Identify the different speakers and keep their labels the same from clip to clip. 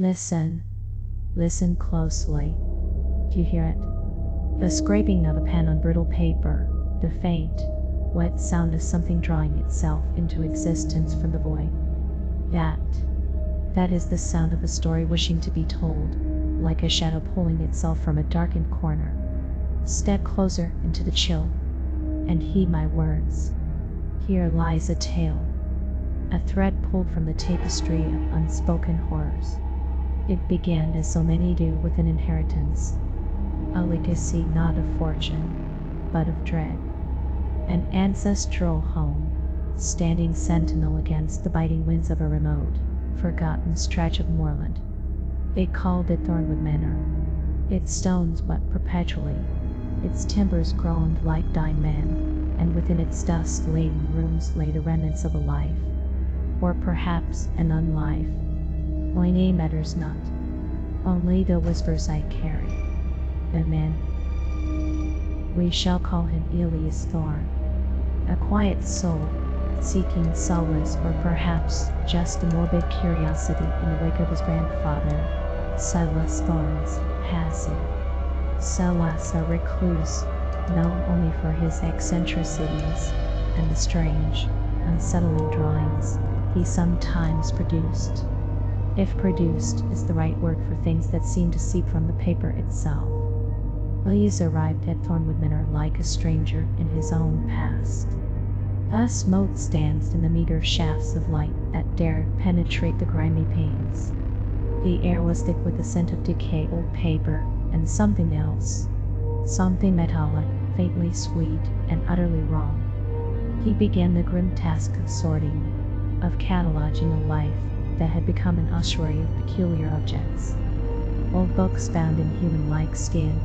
Speaker 1: Listen. Listen closely. Do you hear it? The scraping of a pen on brittle paper, the faint, wet sound of something drawing itself into existence from the void. That is the sound of a story wishing to be told, like a shadow pulling itself from a darkened corner. Step closer into the chill, and heed my words. Here lies a tale, a thread pulled from the tapestry of unspoken horrors. It began, as so many do, with an inheritance, a legacy not of fortune, but of dread. An ancestral home, standing sentinel against the biting winds of a remote, forgotten stretch of moorland. They called it Thornwood Manor. Its stones wept perpetually, its timbers groaned like dying men, and within its dust-laden rooms lay the remnants of a life, or perhaps an unlife. My name matters not, only the whispers I carry. The man, we shall call him Elias Thorn, a quiet soul, seeking solace or perhaps just a morbid curiosity in the wake of his grandfather, Silas Thorn's passing. Silas, a recluse, known only for his eccentricities and the strange, unsettling drawings he sometimes produced, if produced is the right word for things that seem to seep from the paper itself. Elias arrived at Thornwood Manor like a stranger in his own past. Thus mote stands in the meager shafts of light that dared penetrate the grimy panes. The air was thick with the scent of decayed old paper and something else, something metallic, faintly sweet, and utterly wrong. He began the grim task of sorting, of cataloging a life that had become an ossuary of peculiar objects. Old books bound in human-like skin,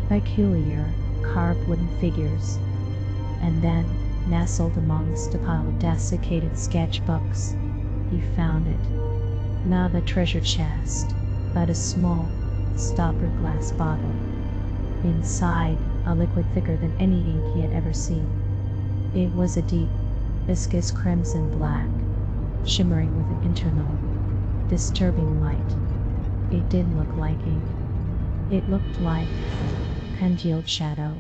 Speaker 1: peculiar, carved wooden figures, and then, nestled amongst a pile of desiccated sketchbooks, he found it. Not a treasure chest, but a small, stoppered glass bottle. Inside, a liquid thicker than any ink he had ever seen. It was a deep, viscous crimson black, shimmering with an internal, disturbing light. It didn't look like ink. It looked like congealed shadow,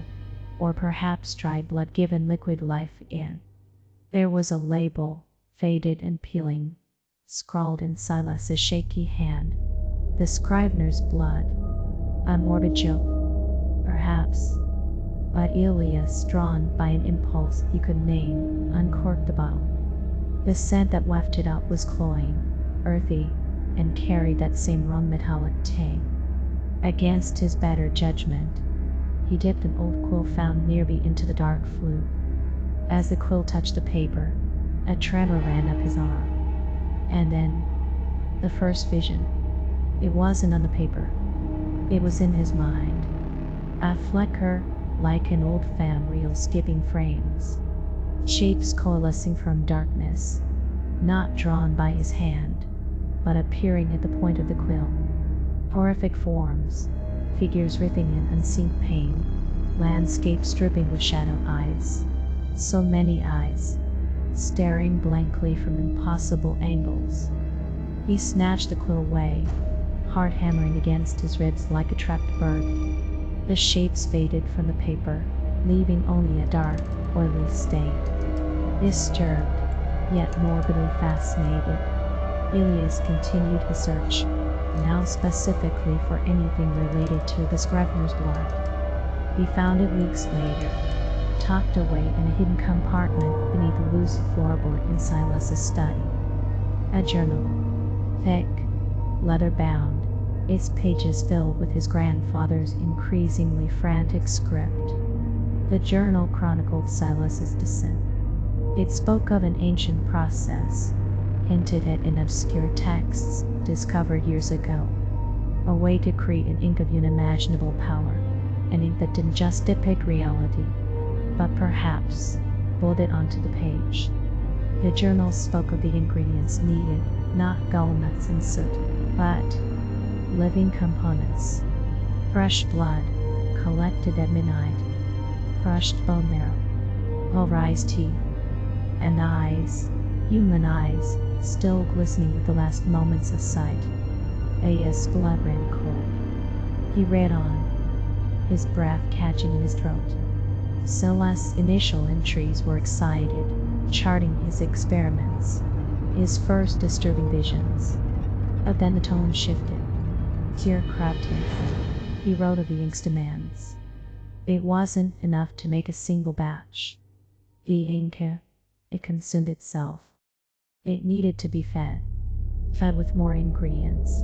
Speaker 1: or perhaps dried blood given liquid life in. There was a label, faded and peeling, scrawled in Silas's shaky hand. The scrivener's blood. A morbid joke, perhaps. But Elias, drawn by an impulse he could name, uncorked the bottle. The scent that wafted out was cloying, earthy, and carried that same wrong metallic tang. Against his better judgment, he dipped an old quill found nearby into the dark fluid. As the quill touched the paper, a tremor ran up his arm. And then, the first vision. It wasn't on the paper. It was in his mind. A flicker, like an old fan reel skipping frames. Shapes coalescing from darkness, not drawn by his hand, but appearing at the point of the quill. Horrific forms, figures writhing in unseen pain, landscapes dripping with shadow eyes. So many eyes, staring blankly from impossible angles. He snatched the quill away, heart hammering against his ribs like a trapped bird. The shapes faded from the paper, leaving only a dark, oily stain. Disturbed, yet morbidly fascinated, Elias continued his search, now specifically for anything related to the scrivener's blood. He found it weeks later, tucked away in a hidden compartment beneath a loose floorboard in Silas's study. A journal, thick, leather-bound, its pages filled with his grandfather's increasingly frantic script. The journal chronicled Silas's descent. It spoke of an ancient process, hinted at in obscure texts discovered years ago, a way to create an ink of unimaginable power, an ink that didn't just depict reality, but perhaps bold it onto the page. The journal spoke of the ingredients needed, not gallnuts and soot, but living components. Fresh blood, collected at midnight, crushed bone marrow, pulverized teeth, and eyes, human eyes, still glistening with the last moments of sight. Ilias' blood ran cold. He read on, his breath catching in his throat. Silas' initial entries were excited, charting his experiments, his first disturbing visions. But then the tone shifted. Fear crept in. He wrote of the ink's demands. It wasn't enough to make a single batch. The ink, it consumed itself. It needed to be fed with more ingredients.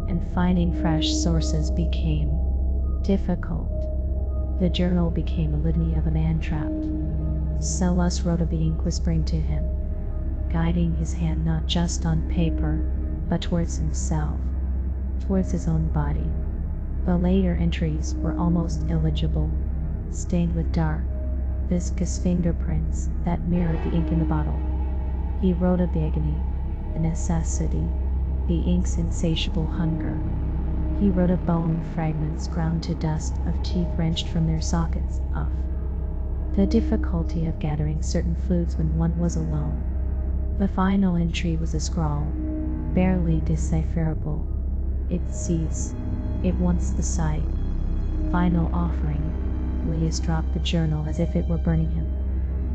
Speaker 1: And finding fresh sources became difficult. The journal became a litany of a man trapped. Silas wrote of the ink whispering to him, guiding his hand not just on paper, but towards himself, towards his own body. The later entries were almost illegible, stained with dark, viscous fingerprints that mirrored the ink in the bottle. He wrote of the agony, the necessity, the ink's insatiable hunger. He wrote of bone fragments ground to dust, of teeth wrenched from their sockets, of the difficulty of gathering certain foods when one was alone. The final entry was a scrawl, barely decipherable. It sees, it wants the sight. Final offering. Ilias dropped the journal as if it were burning him.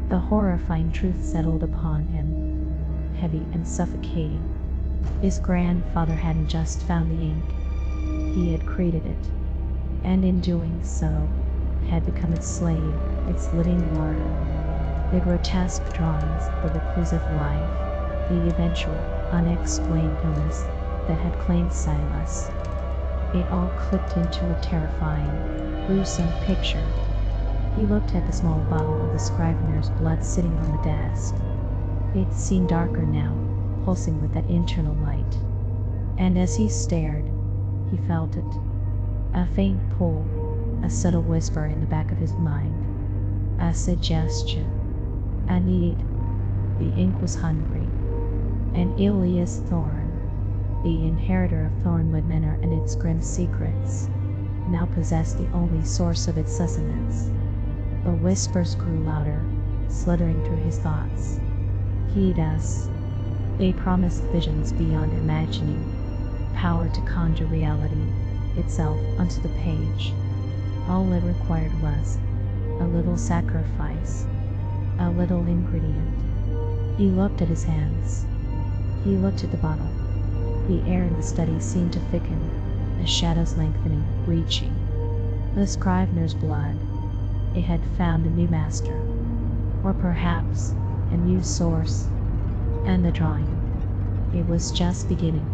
Speaker 1: The horrifying truth settled upon him, heavy and suffocating. His grandfather hadn't just found the ink, he had created it, and in doing so, had become its slave, its living martyr. The grotesque drawings, the reclusive life, the eventual, unexplained illness that had claimed Silas. It all clipped into a terrifying, gruesome picture. He looked at the small bottle of the scrivener's blood sitting on the desk. It seemed darker now, pulsing with that internal light. And as he stared, he felt it. A faint pull, a subtle whisper in the back of his mind. A suggestion. A need. The ink was hungry. And Ilias Thorn, the inheritor of Thornwood Manor and its grim secrets, now possessed the only source of its sustenance. The whispers grew louder, slithering through his thoughts. Heed us. They promised visions beyond imagining, power to conjure reality itself onto the page. All it required was a little sacrifice, a little ingredient. He looked at his hands. He looked at the bottle. The air in the study seemed to thicken, the shadows lengthening, reaching. The scrivener's blood. It had found a new master, or perhaps a new source. And the drawing. It was just beginning.